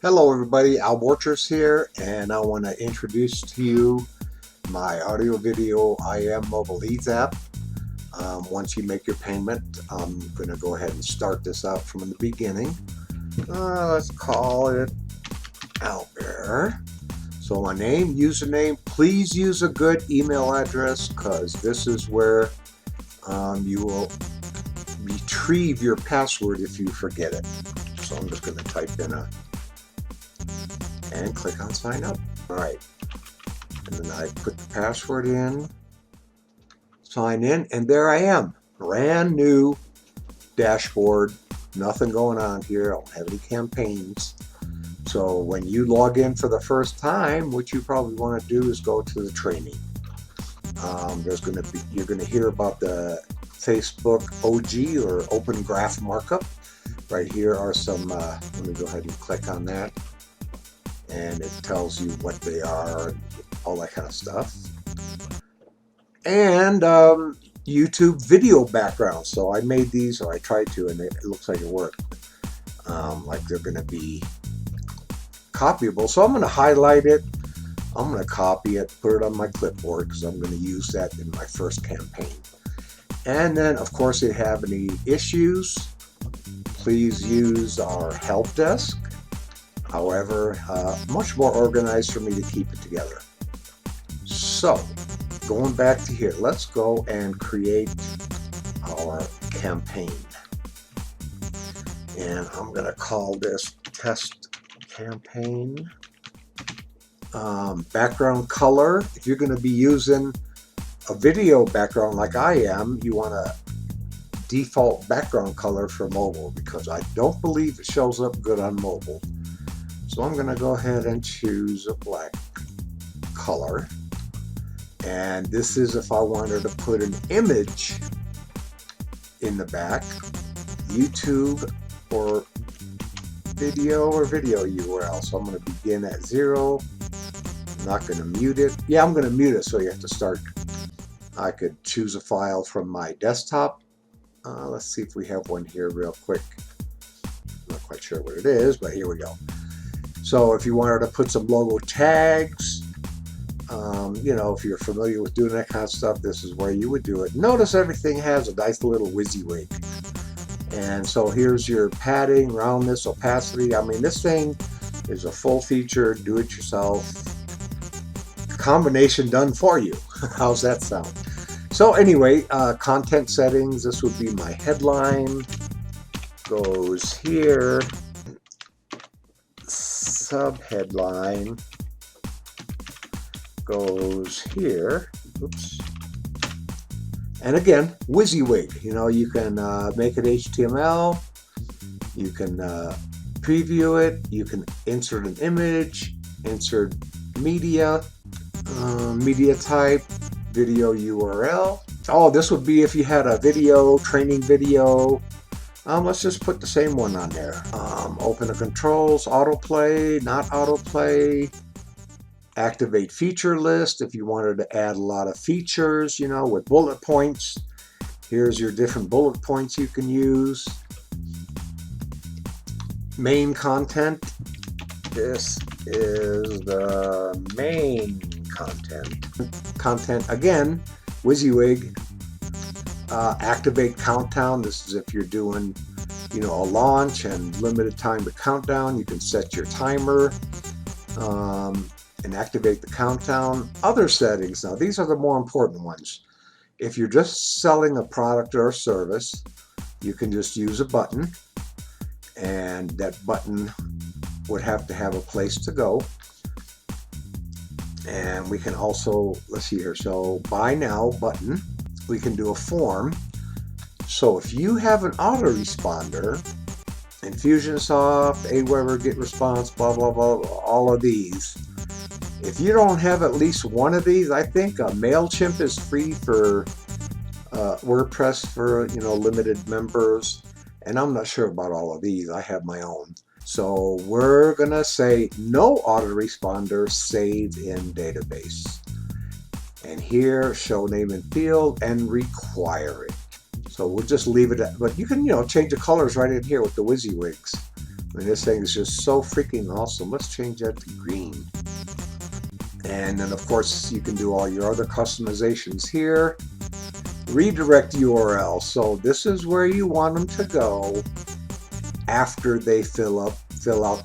Hello everybody, Al Borchers here, and I want to introduce to you my audio video IM Mobile Leads app. Once you make your payment, I'm going to go ahead and start this out from the beginning. Let's call it Albert. So my name, username, please use a good email address because this is where you will retrieve your password if you forget it. So I'm just going to type in and click on sign up. All right, and then I put the password in, sign in, and there I am. Brand new dashboard, nothing going on here. I don't have any campaigns. So when you log in for the first time, what you probably want to do is go to the training. You're going to hear about the Facebook OG or Open Graph Markup. Right here are some, let me go ahead and click on that. And it tells you what they are, all that kind of stuff. And YouTube video backgrounds. So I made these, or I tried to, and it looks like it worked. Like they're going to be copyable. So I'm going to highlight it. I'm going to copy it, put it on my clipboard because I'm going to use that in my first campaign. And then, of course, if you have any issues, please use our help desk. However, much more organized for me to keep it together. So, going back to here, let's go and create our campaign. And I'm going to call this test campaign. Background color, if you're going to be using a video background like I am, you want a default background color for mobile because I don't believe it shows up good on mobile. So I'm going to go ahead and choose a black color. And this is if I wanted to put an image in the back, YouTube or video URL. So I'm going to begin at 0. I'm not going to mute it. Yeah, I'm going to mute it so you have to start. I could choose a file from my desktop. Let's see if we have one here real quick. Not quite sure what it is, but here we go. So if you wanted to put some logo tags, if you're familiar with doing that kind of stuff, this is where you would do it. Notice everything has a nice little WYSIWYG. And so here's your padding, roundness, opacity. I mean, this thing is a full feature, do-it-yourself combination done for you. How's that sound? So anyway, content settings, this would be my headline, goes here. Subheadline goes here. Oops. And again, WYSIWYG. You can make it HTML. You can preview it. You can insert an image, insert media, media type, video URL. Oh, this would be if you had a video, training video. Let's just put the same one on there. Open the controls, autoplay, not autoplay. Activate feature list if you wanted to add a lot of features, with bullet points. Here's your different bullet points you can use. Main content. This is the main content. Content, again, WYSIWYG. Activate countdown. This is if you're doing, a launch and limited time to countdown. You can set your timer and activate the countdown. Other settings. Now, these are the more important ones. If you're just selling a product or a service, you can just use a button, and that button would have to have a place to go. And we can also, let's see here, so buy now button. We can do a form. So if you have an autoresponder, Infusionsoft, Aweber, GetResponse, blah, blah, blah, all of these. If you don't have at least one of these, I think MailChimp is free for WordPress for, limited members. And I'm not sure about all of these. I have my own. So we're going to say no autoresponder, save in database. And here, show name and field, and require it. So we'll just leave it at, but you can, change the colors right in here with the WYSIWYGs. I mean, this thing is just so freaking awesome. Let's change that to green. And then of course you can do all your other customizations here. Redirect URL. So this is where you want them to go after they fill out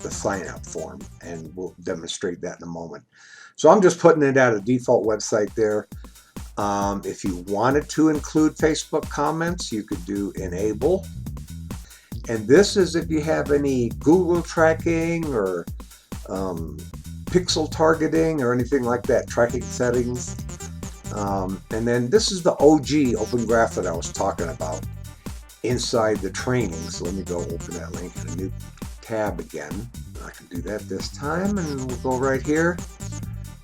the sign up form, and we'll demonstrate that in a moment. So I'm just putting it at a default website there. If you wanted to include Facebook comments, you could do enable. And this is if you have any Google tracking or pixel targeting or anything like that, tracking settings. And then this is the OG Open Graph that I was talking about inside the training. So let me go open that link in a new tab again. I can do that this time, and we'll go right here.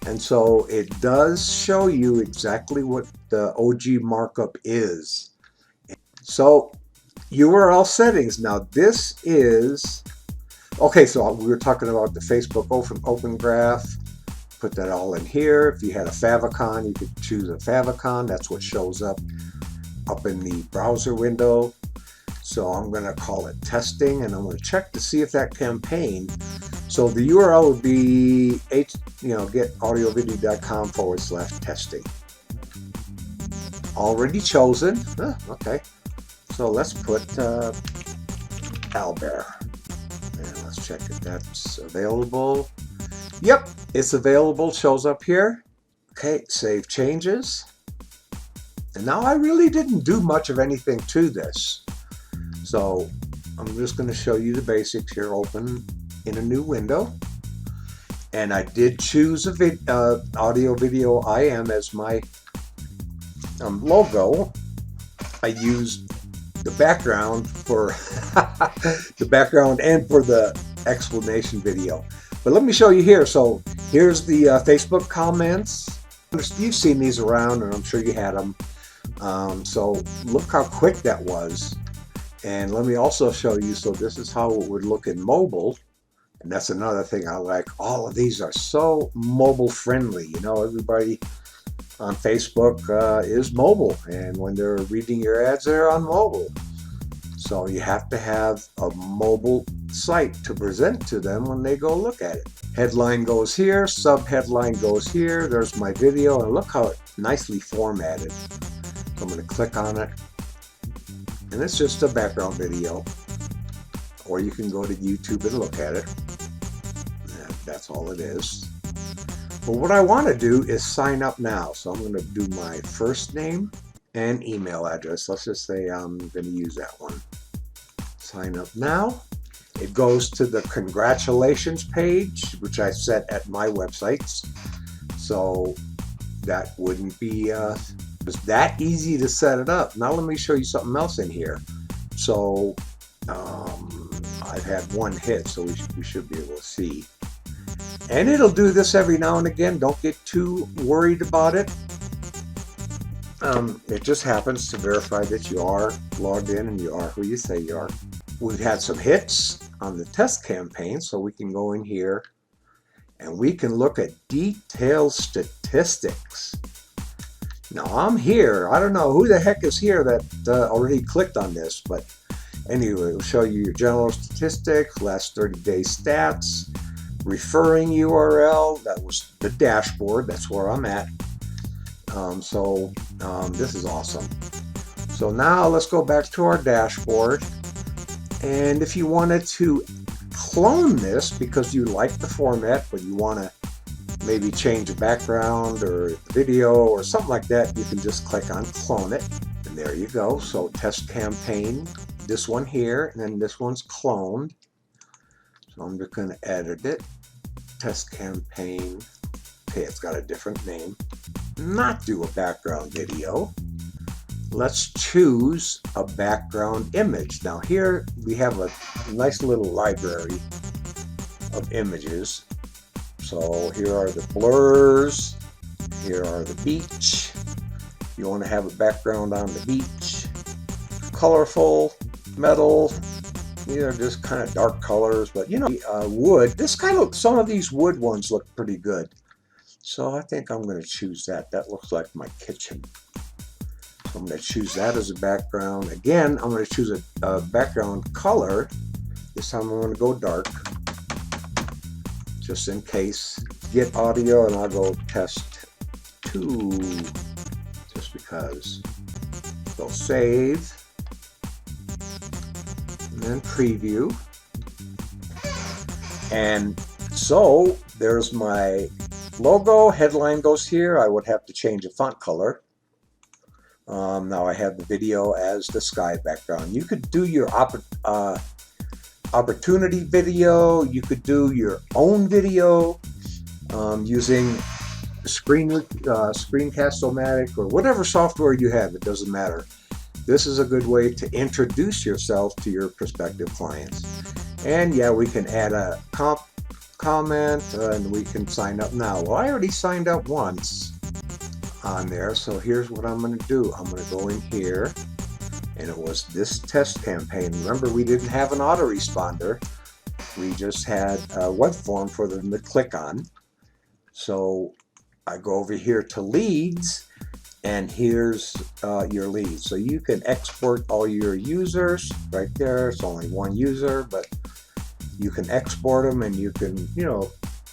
And so it does show you exactly what the OG markup is. So URL settings. Now this is, okay, so we were talking about the Facebook Open Graph. Put that all in here. If you had a favicon, you could choose a favicon. That's what shows up in the browser window. So I'm going to call it testing, and I'm going to check to see if that campaign. So the URL would be getaudiovideo.com/testing. Already chosen. Okay. So let's put Albert. And let's check if that's available. Yep, it's available. Shows up here. Okay, save changes. And now I really didn't do much of anything to this. So I'm just going to show you the basics here. Open in a new window. And I did choose a audio video IM as my logo. I used the background for the background and for the explanation video. But let me show you here. So here's the Facebook comments. You've seen these around, and I'm sure you had them. So look how quick that was. And let me also show you, so this is how it would look in mobile. And that's another thing I like. All of these are so mobile friendly. You know, everybody on Facebook is mobile. And when they're reading your ads, they're on mobile. So you have to have a mobile site to present to them when they go look at it. Headline goes here, sub-headline goes here. There's my video, and look how it's nicely formatted. So I'm going to click on it. And it's just a background video. Or you can go to YouTube and look at it. And that's all it is. But what I want to do is sign up now. So I'm going to do my first name and email address. Let's just say I'm going to use that one. Sign up now. It goes to the congratulations page, which I set at my websites. So that wouldn't be it's that easy to set it up. Now let me show you something else in here. So I've had one hit, so we should be able to see. And it'll do this every now and again. Don't get too worried about it. It just happens to verify that you are logged in and you are who you say you are. We've had some hits on the test campaign, so we can go in here and we can look at detailed statistics. Now I'm here. I don't know who the heck is here that already clicked on this, but anyway, it'll show you your general statistics, last 30 days stats, referring URL. That was the dashboard. That's where I'm at. This is awesome. So now let's go back to our dashboard. And if you wanted to clone this because you like the format, but you want to maybe change the background or the video or something like that, you can just click on clone it. And there you go. So test campaign, this one here, and then this one's cloned. So I'm just going to edit it. Test campaign. Okay, it's got a different name. Not do a background video. Let's choose a background image. Now here we have a nice little library of images. So here are the blurs. Here are the beach. You want to have a background on the beach. Colorful, metal. These are just kind of dark colors, but you know, wood. This kind of, some of these wood ones look pretty good. So I think I'm going to choose that. That looks like my kitchen. I'm going to choose that as a background. Again, I'm going to choose a background color This time I'm going to go dark, just in case. Get audio, and I'll go test 2, just because. So save, and then preview. And so there's my logo. Headline goes here. I would have to change the font color. Now I have the video as the sky background. You could do your opportunity video. You could do your own video using Screencast-O-Matic or whatever software you have. It doesn't matter. This is a good way to introduce yourself to your prospective clients. And yeah, we can add a comment and we can sign up now. Well, I already signed up once on there, so here's what I'm going to do. I'm going to go in here, and it was this test campaign. Remember, we didn't have an autoresponder. We just had a web form for them to click on. So I go over here to leads, and here's your leads. So you can export all your users right there. It's only one user, but you can export them, and you can,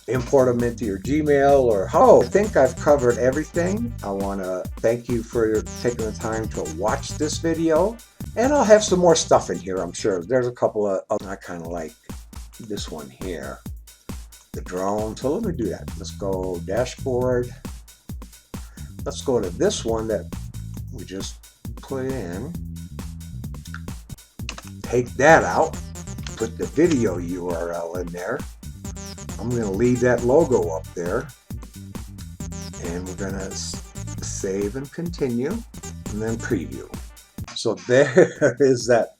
import them into your Gmail or how. I think I've covered everything. I want to thank you for taking the time to watch this video, and I'll have some more stuff in here, I'm sure. There's a couple of, I kind of like this one here, the drone. So let me do that. Let's go dashboard. Let's go to this one that we just put in. Take that out, put the video URL in there. I'm going to leave that logo up there, and we're going to save and continue, and then preview. So there is that.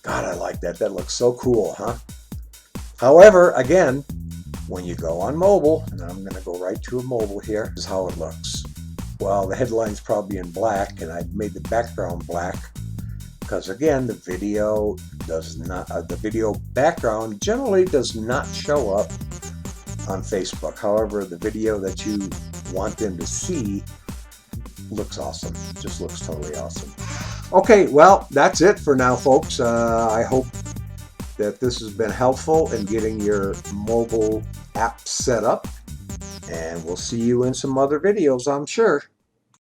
God, I like that. That looks so cool, huh? However, again, when you go on mobile, and I'm going to go right to a mobile here, this is how it looks. Well, the headline's probably in black, and I made the background black because, again, the video background generally does not show up on Facebook. However, the video that you want them to see looks awesome. Just looks totally awesome. Okay, well, that's it for now, folks. I hope that this has been helpful in getting your mobile app set up, and we'll see you in some other videos, I'm sure.